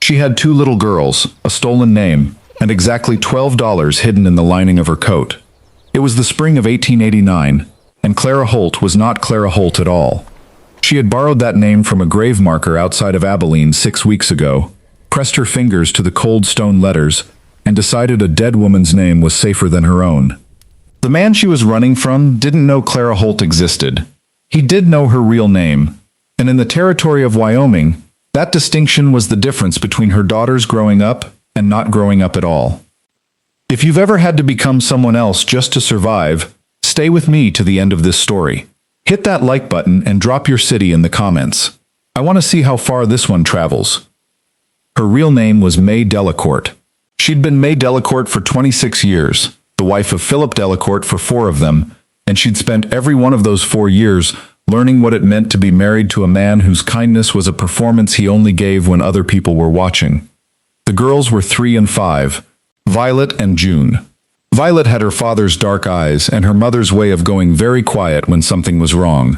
She had two little girls, a stolen name, and exactly $12 hidden in the lining of her coat. It was the spring of 1889, and Clara Holt was not Clara Holt at all. She had borrowed that name from a grave marker outside of Abilene 6 weeks ago, pressed her fingers to the cold stone letters, and decided a dead woman's name was safer than her own. The man she was running from didn't know Clara Holt existed. He did know her real name, and in the territory of Wyoming, that distinction was the difference between her daughters growing up and not growing up at all. If you've ever had to become someone else just to survive, stay with me to the end of this story. Hit that like button and drop your city in the comments. I want to see how far this one travels. Her real name was May Delacourt. She'd been May Delacourt for 26 years, the wife of Philip Delacourt for 4 of them, and she'd spent every one of those 4 years learning what it meant to be married to a man whose kindness was a performance he only gave when other people were watching. The girls were 3 and 5, Violet and June. Violet had her father's dark eyes and her mother's way of going very quiet when something was wrong.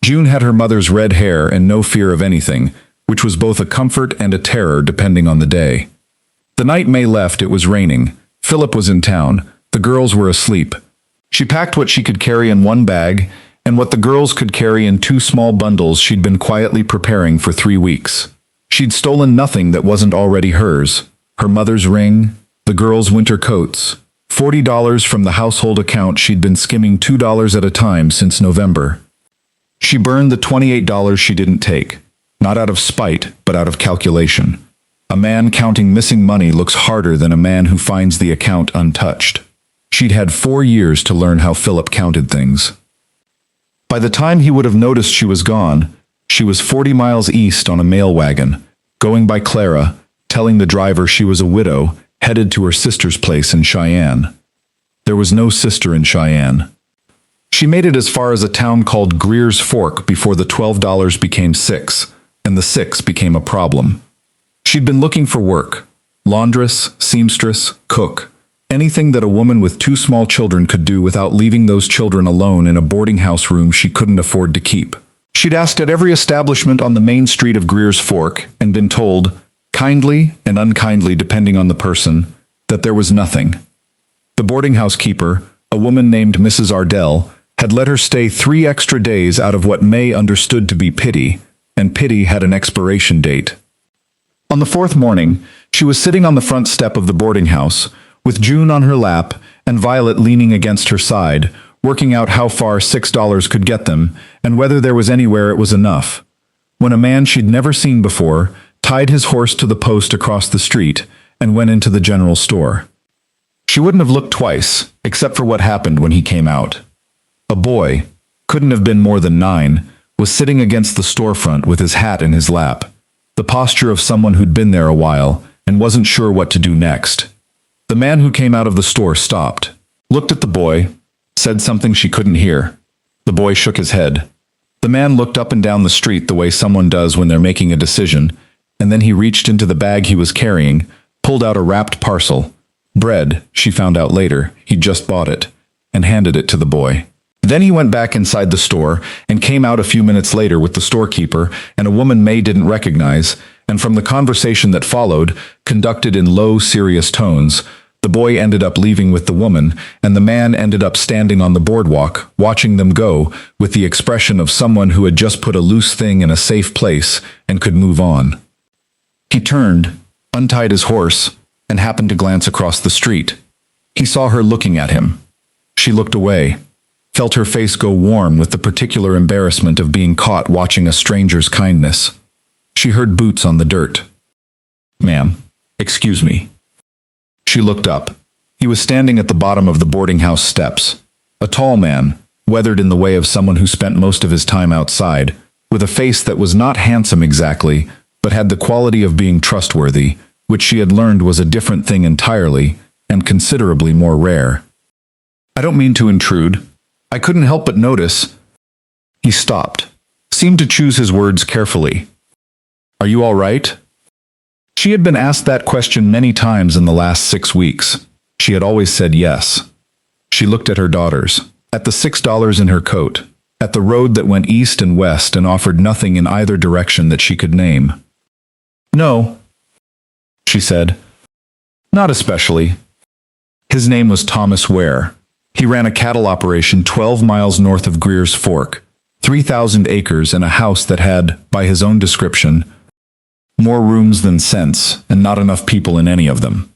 June had her mother's red hair and no fear of anything, which was both a comfort and a terror depending on the day. The night May left, it was raining. Philip was in town. The girls were asleep. She packed what she could carry in one bag, and what the girls could carry in 2 small bundles she'd been quietly preparing for 3 weeks. She'd stolen nothing that wasn't already hers. Her mother's ring, the girls' winter coats, $40 from the household account she'd been skimming $2 at a time since November. She burned the $28 she didn't take, not out of spite, but out of calculation. A man counting missing money looks harder than a man who finds the account untouched. She'd had 4 years to learn how Philip counted things. By the time he would have noticed she was gone, she was 40 miles east on a mail wagon, going by Clara, telling the driver she was a widow, headed to her sister's place in Cheyenne. There was no sister in Cheyenne. She made it as far as a town called Greer's Fork before the $12 became 6, and the 6 became a problem. She'd been looking for work: laundress, seamstress, cook, anything that a woman with 2 small children could do without leaving those children alone in a boarding house room she couldn't afford to keep. She'd asked at every establishment on the main street of Greer's Fork and been told, kindly and unkindly depending on the person, that there was nothing. The boarding house keeper, a woman named Mrs. Ardell, had let her stay 3 extra days out of what May understood to be pity, and pity had an expiration date. On the 4th morning, she was sitting on the front step of the boarding house, with June on her lap and Violet leaning against her side, working out how far $6 could get them, and whether there was anywhere it was enough, when a man she'd never seen before tied his horse to the post across the street and went into the general store. She wouldn't have looked twice, except for what happened when he came out. A boy, couldn't have been more than 9, was sitting against the storefront with his hat in his lap, the posture of someone who'd been there a while and wasn't sure what to do next. The man who came out of the store stopped, looked at the boy, said something she couldn't hear. The boy shook his head. The man looked up and down the street the way someone does when they're making a decision, and then he reached into the bag he was carrying, pulled out a wrapped parcel. Bread, she found out later, he'd just bought it, and handed it to the boy. Then he went back inside the store and came out a few minutes later with the storekeeper and a woman May didn't recognize, and from the conversation that followed, conducted in low, serious tones, the boy ended up leaving with the woman, and the man ended up standing on the boardwalk, watching them go, with the expression of someone who had just put a loose thing in a safe place and could move on. He turned, untied his horse, and happened to glance across the street. He saw her looking at him. She looked away, felt her face go warm with the particular embarrassment of being caught watching a stranger's kindness. She heard boots on the dirt. "Ma'am, excuse me." She looked up. He was standing at the bottom of the boarding house steps. A tall man, weathered in the way of someone who spent most of his time outside, with a face that was not handsome exactly, but had the quality of being trustworthy, which she had learned was a different thing entirely, and considerably more rare. "I don't mean to intrude. I couldn't help but notice." He stopped, seemed to choose his words carefully. "Are you all right?" She had been asked that question many times in the last 6 weeks. She had always said yes. She looked at her daughters, at the $6 in her coat, at the road that went east and west and offered nothing in either direction that she could name. "No." she said. Not especially. His name was Thomas Ware. He ran a cattle operation 12 miles north of Greer's Fork, 3,000 acres and a house that had, by his own description, more rooms than sense, and not enough people in any of them.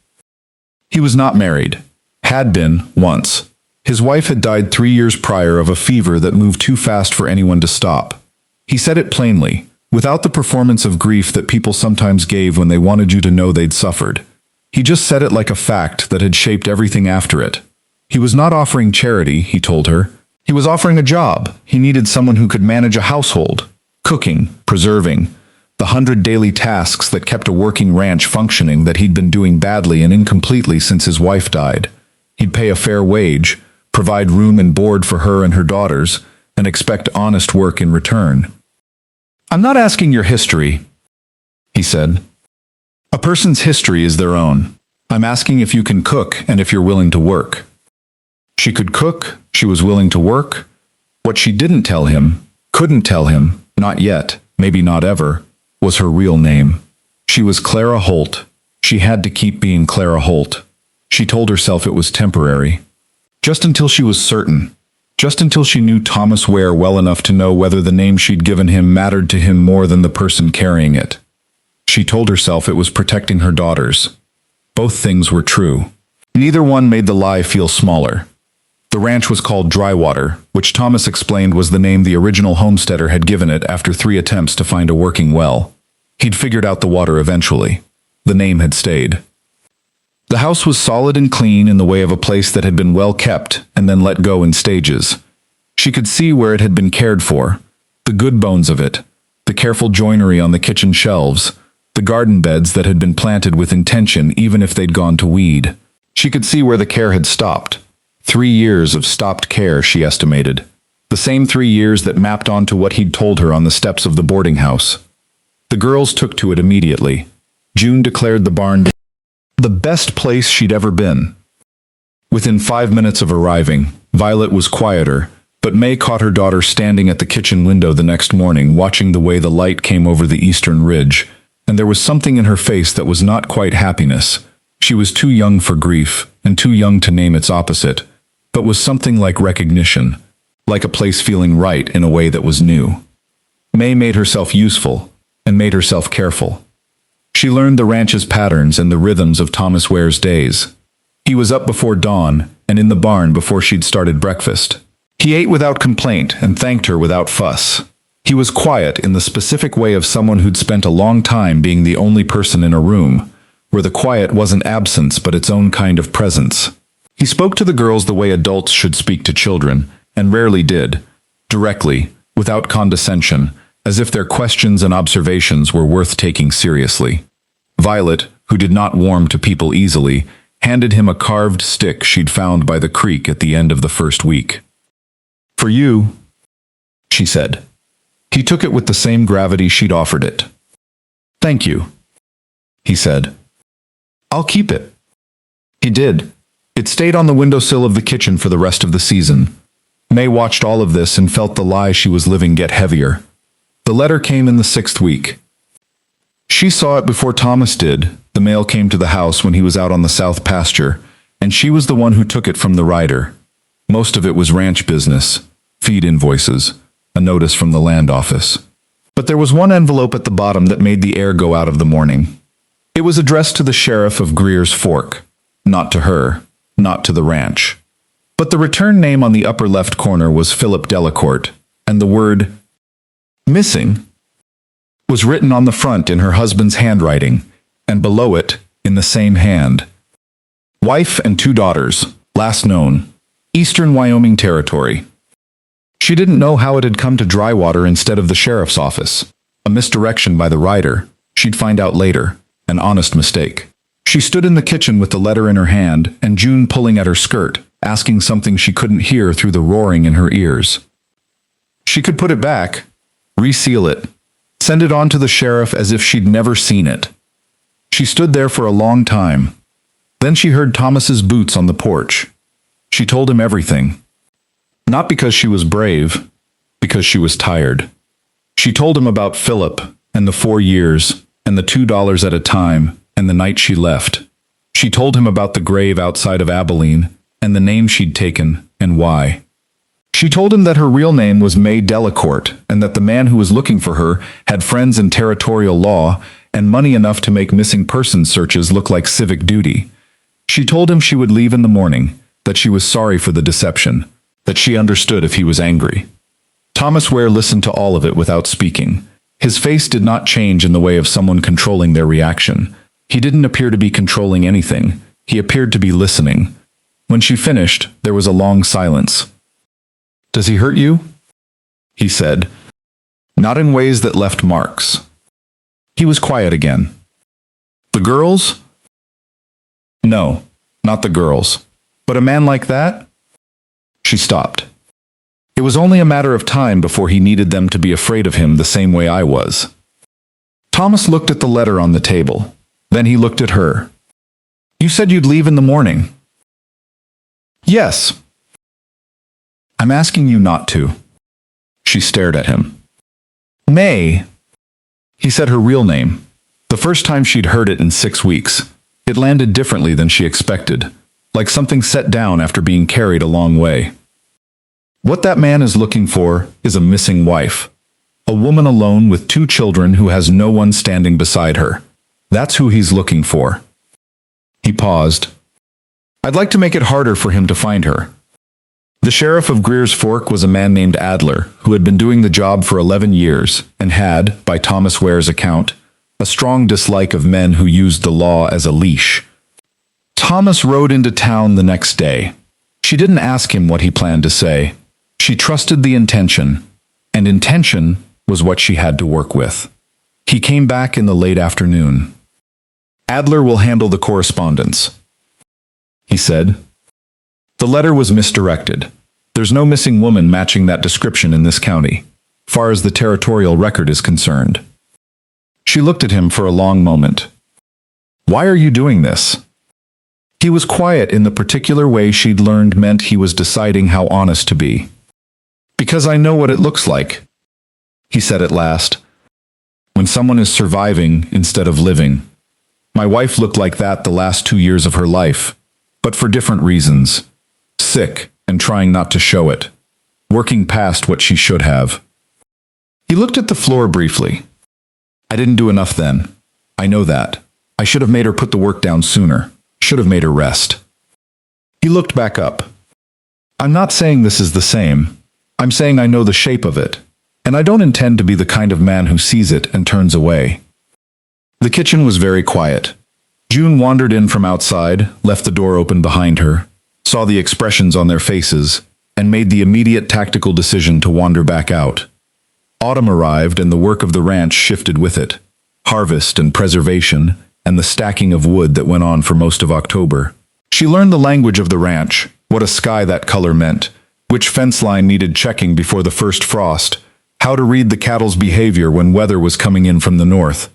He was not married. Had been, once. His wife had died 3 years prior of a fever that moved too fast for anyone to stop. He said it plainly, without the performance of grief that people sometimes gave when they wanted you to know they'd suffered. He just said it like a fact that had shaped everything after it. He was not offering charity, he told her. He was offering a job. He needed someone who could manage a household, cooking, preserving, the 100 daily tasks that kept a working ranch functioning that he'd been doing badly and incompletely since his wife died. He'd pay a fair wage, provide room and board for her and her daughters, and expect honest work in return. I'm not asking your history, he said. A person's history is their own. I'm asking if you can cook and if you're willing to work. She could cook, she was willing to work. What she didn't tell him, couldn't tell him, not yet, maybe not ever, was her real name. She was Clara Holt. She had to keep being Clara Holt. She told herself it was temporary. Just until she was certain. Just until she knew Thomas Ware well enough to know whether the name she'd given him mattered to him more than the person carrying it. She told herself it was protecting her daughters. Both things were true. Neither one made the lie feel smaller. The ranch was called Drywater, which Thomas explained was the name the original homesteader had given it after 3 attempts to find a working well. He'd figured out the water eventually. The name had stayed. The house was solid and clean in the way of a place that had been well kept and then let go in stages. She could see where it had been cared for, the good bones of it, the careful joinery on the kitchen shelves, the garden beds that had been planted with intention even if they'd gone to weed. She could see where the care had stopped. 3 years of stopped care, she estimated. The same 3 years that mapped onto what he'd told her on the steps of the boarding house. The girls took to it immediately. June declared the barn the best place she'd ever been. Within 5 minutes of arriving, Violet was quieter, but May caught her daughter standing at the kitchen window the next morning, watching the way the light came over the eastern ridge, and there was something in her face that was not quite happiness. She was too young for grief, and too young to name its opposite, but was something like recognition, like a place feeling right in a way that was new. May made herself useful, and made herself careful. She learned the ranch's patterns and the rhythms of Thomas Ware's days. He was up before dawn, and in the barn before she'd started breakfast. He ate without complaint and thanked her without fuss. He was quiet in the specific way of someone who'd spent a long time being the only person in a room, where the quiet wasn't absence but its own kind of presence. He spoke to the girls the way adults should speak to children, and rarely did, directly, without condescension, as if their questions and observations were worth taking seriously. Violet, who did not warm to people easily, handed him a carved stick she'd found by the creek at the end of the first week. "For you," she said. He took it with the same gravity she'd offered it. "Thank you," he said. "I'll keep it." He did. It stayed on the windowsill of the kitchen for the rest of the season. May watched all of this and felt the lie she was living get heavier. The letter came in the 6th week. She saw it before Thomas did. The mail came to the house when he was out on the south pasture, and she was the one who took it from the writer. Most of it was ranch business, feed invoices, a notice from the land office. But there was one envelope at the bottom that made the air go out of the morning. It was addressed to the sheriff of Greer's Fork, not to her, not to the ranch. But the return name on the upper left corner was Philip Delacourt, and the word "missing" was written on the front in her husband's handwriting, and below it, in the same hand. Wife and 2 daughters, last known, Eastern Wyoming Territory. She didn't know how it had come to Drywater instead of the sheriff's office. A misdirection by the writer. She'd find out later. An honest mistake. She stood in the kitchen with the letter in her hand, and June pulling at her skirt, asking something she couldn't hear through the roaring in her ears. She could put it back, reseal it, send it on to the sheriff as if she'd never seen it. She stood there for a long time. Then she heard Thomas's boots on the porch. She told him everything. Not because she was brave, because she was tired. She told him about Philip, and the 4 years, and the $2 at a time, and the night she left. She told him about the grave outside of Abilene, and the name she'd taken, and why. She told him that her real name was May Delacourt, and that the man who was looking for her had friends in territorial law and money enough to make missing persons searches look like civic duty. She told him she would leave in the morning, that she was sorry for the deception, that she understood if he was angry. Thomas Ware listened to all of it without speaking. His face did not change in the way of someone controlling their reaction. He didn't appear to be controlling anything. He appeared to be listening. When she finished, there was a long silence. "Does he hurt you?" he said. Not in ways that left marks. He was quiet again. "The girls?" "No, not the girls. But a man like that?" She stopped. It was only a matter of time before he needed them to be afraid of him the same way I was. Thomas looked at the letter on the table. Then he looked at her. "You said you'd leave in the morning." "Yes." "I'm asking you not to." She stared at him. "May." He said her real name. The first time she'd heard it in 6 weeks. It landed differently than she expected, like something set down after being carried a long way. What that man is looking for is a missing wife. A woman alone with 2 children who has no one standing beside her. That's who he's looking for. He paused. "I'd like to make it harder for him to find her." The sheriff of Greer's Fork was a man named Adler, who had been doing the job for 11 years and had, by Thomas Ware's account, a strong dislike of men who used the law as a leash. Thomas rode into town the next day. She didn't ask him what he planned to say. She trusted the intention, and intention was what she had to work with. He came back in the late afternoon. "Adler will handle the correspondence," he said. "The letter was misdirected. There's no missing woman matching that description in this county, far as the territorial record is concerned." She looked at him for a long moment. "Why are you doing this?" He was quiet in the particular way she'd learned meant he was deciding how honest to be. "Because I know what it looks like," he said at last. "When someone is surviving instead of living. My wife looked like that the last 2 years of her life, but for different reasons. Sick and trying not to show it. Working past what she should have." He looked at the floor briefly. "I didn't do enough then. I know that. I should have made her put the work down sooner. Should have made her rest." He looked back up. "I'm not saying this is the same. I'm saying I know the shape of it, and I don't intend to be the kind of man who sees it and turns away." The kitchen was very quiet. June wandered in from outside, left the door open behind her, saw the expressions on their faces, and made the immediate tactical decision to wander back out. Autumn arrived, and the work of the ranch shifted with it. Harvest and preservation, and the stacking of wood that went on for most of October. She learned the language of the ranch, what a sky that color meant, which fence line needed checking before the first frost, how to read the cattle's behavior when weather was coming in from the north.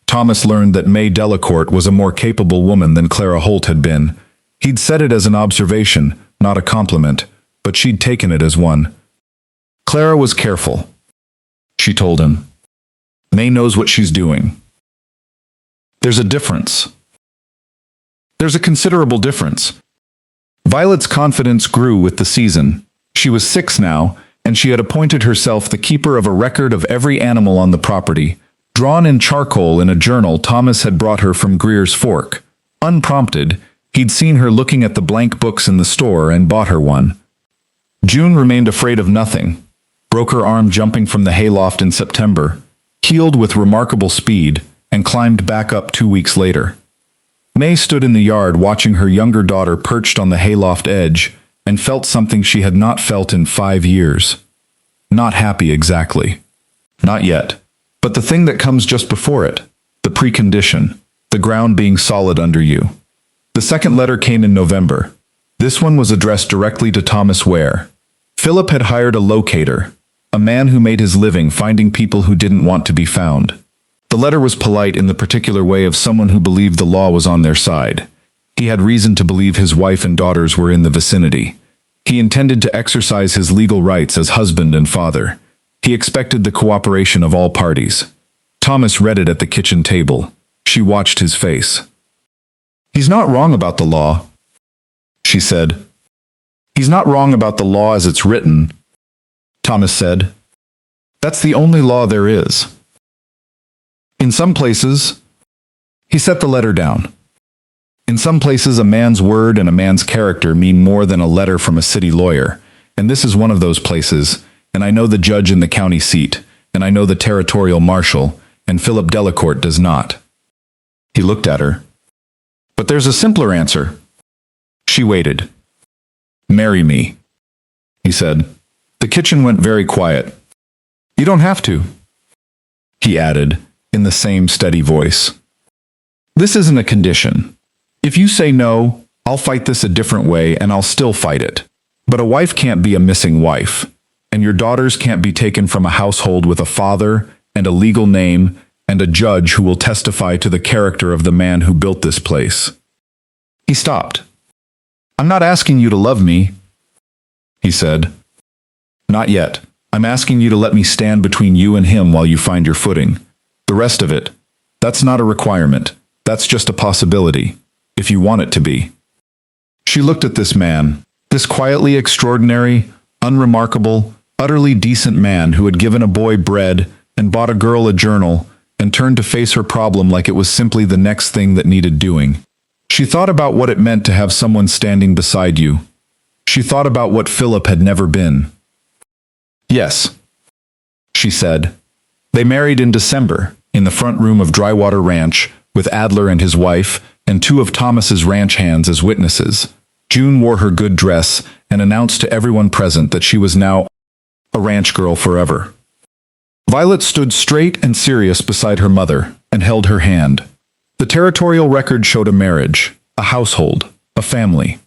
Thomas learned that May Delacourt was a more capable woman than Clara Holt had been. He'd said it as an observation, not a compliment, but she'd taken it as one. "Clara was careful," she told him. "May knows what she's doing." "There's a difference." "There's a considerable difference." Violet's confidence grew with the season. She was 6 now, and she had appointed herself the keeper of a record of every animal on the property, drawn in charcoal in a journal Thomas had brought her from Greer's Fork. Unprompted, he'd seen her looking at the blank books in the store and bought her one. June remained afraid of nothing, broke her arm jumping from the hayloft in September, healed with remarkable speed, and climbed back up 2 weeks later. May stood in the yard watching her younger daughter perched on the hayloft edge and felt something she had not felt in 5 years. Not happy exactly. Not yet. But the thing that comes just before it, the precondition, the ground being solid under you. The second letter came in November. This one was addressed directly to Thomas Ware. Philip had hired a locator, a man who made his living finding people who didn't want to be found. The letter was polite in the particular way of someone who believed the law was on their side. He had reason to believe his wife and daughters were in the vicinity. He intended to exercise his legal rights as husband and father. He expected the cooperation of all parties. Thomas read it at the kitchen table. She watched his face. "He's not wrong about the law," she said. "He's not wrong about the law as it's written," Thomas said. "That's the only law there is. In some places," he set the letter down. "In some places, a man's word and a man's character mean more than a letter from a city lawyer, and this is one of those places, and I know the judge in the county seat, and I know the territorial marshal, and Philip Delacourt does not." He looked at her. "But there's a simpler answer." She waited. "Marry me," he said. The kitchen went very quiet. "You don't have to," he added, in the same steady voice. "This isn't a condition. If you say no, I'll fight this a different way and I'll still fight it. But a wife can't be a missing wife, and your daughters can't be taken from a household with a father and a legal name and a judge who will testify to the character of the man who built this place." He stopped. "I'm not asking you to love me," he said. "Not yet. I'm asking you to let me stand between you and him while you find your footing. The rest of it, that's not a requirement. That's just a possibility, if you want it to be." She looked at this man, this quietly extraordinary, unremarkable, utterly decent man who had given a boy bread and bought a girl a journal, and turned to face her problem like it was simply the next thing that needed doing. She thought about what it meant to have someone standing beside you. She thought about what Philip had never been. "Yes," she said. They married in December, in the front room of Drywater Ranch, with Adler and his wife, and two of Thomas's ranch hands as witnesses. June wore her good dress and announced to everyone present that she was now a ranch girl forever. Violet stood straight and serious beside her mother and held her hand. The territorial record showed a marriage, a household, a family.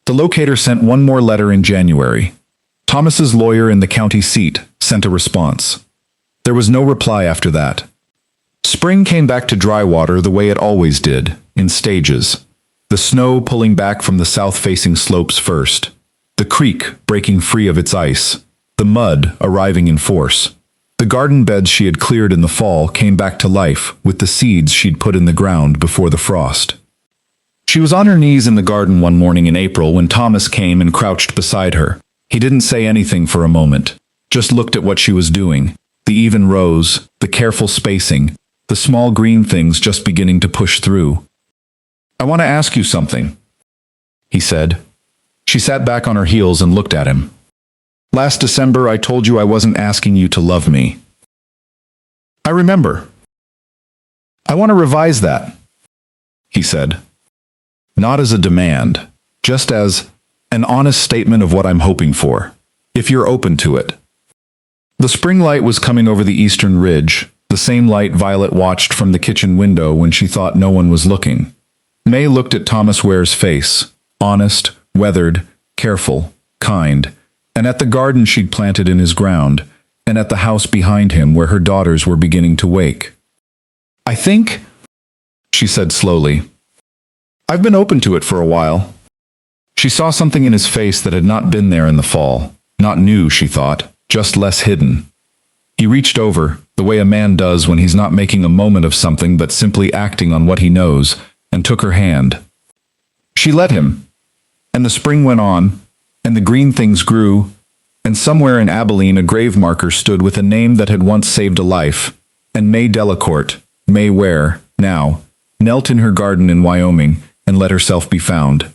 The locator sent one more letter in January. Thomas's lawyer in the county seat sent a response. There was no reply after that. Spring came back to Drywater the way it always did, in stages. The snow pulling back from the south-facing slopes first. The creek breaking free of its ice. The mud arriving in force. The garden beds she had cleared in the fall came back to life with the seeds she'd put in the ground before the frost. She was on her knees in the garden one morning in April when Thomas came and crouched beside her. He didn't say anything for a moment, just looked at what she was doing. The even rows, the careful spacing, the small green things just beginning to push through. "I want to ask you something," he said. She sat back on her heels and looked at him. "Last December I told you I wasn't asking you to love me." "I remember." "I want to revise that," he said. "Not as a demand, just as an honest statement of what I'm hoping for, if you're open to it." The spring light was coming over the eastern ridge, the same light Violet watched from the kitchen window when she thought no one was looking. May looked at Thomas Ware's face, honest, weathered, careful, kind, and at the garden she'd planted in his ground, and at the house behind him where her daughters were beginning to wake. "I think," she said slowly, "I've been open to it for a while." She saw something in his face that had not been there in the fall. Not new, she thought, just less hidden. He reached over, the way a man does when he's not making a moment of something but simply acting on what he knows, and took her hand. She let him, and the spring went on, and the green things grew, and somewhere in Abilene a grave marker stood with a name that had once saved a life, and May Delacourt, May Ware, now, knelt in her garden in Wyoming and let herself be found.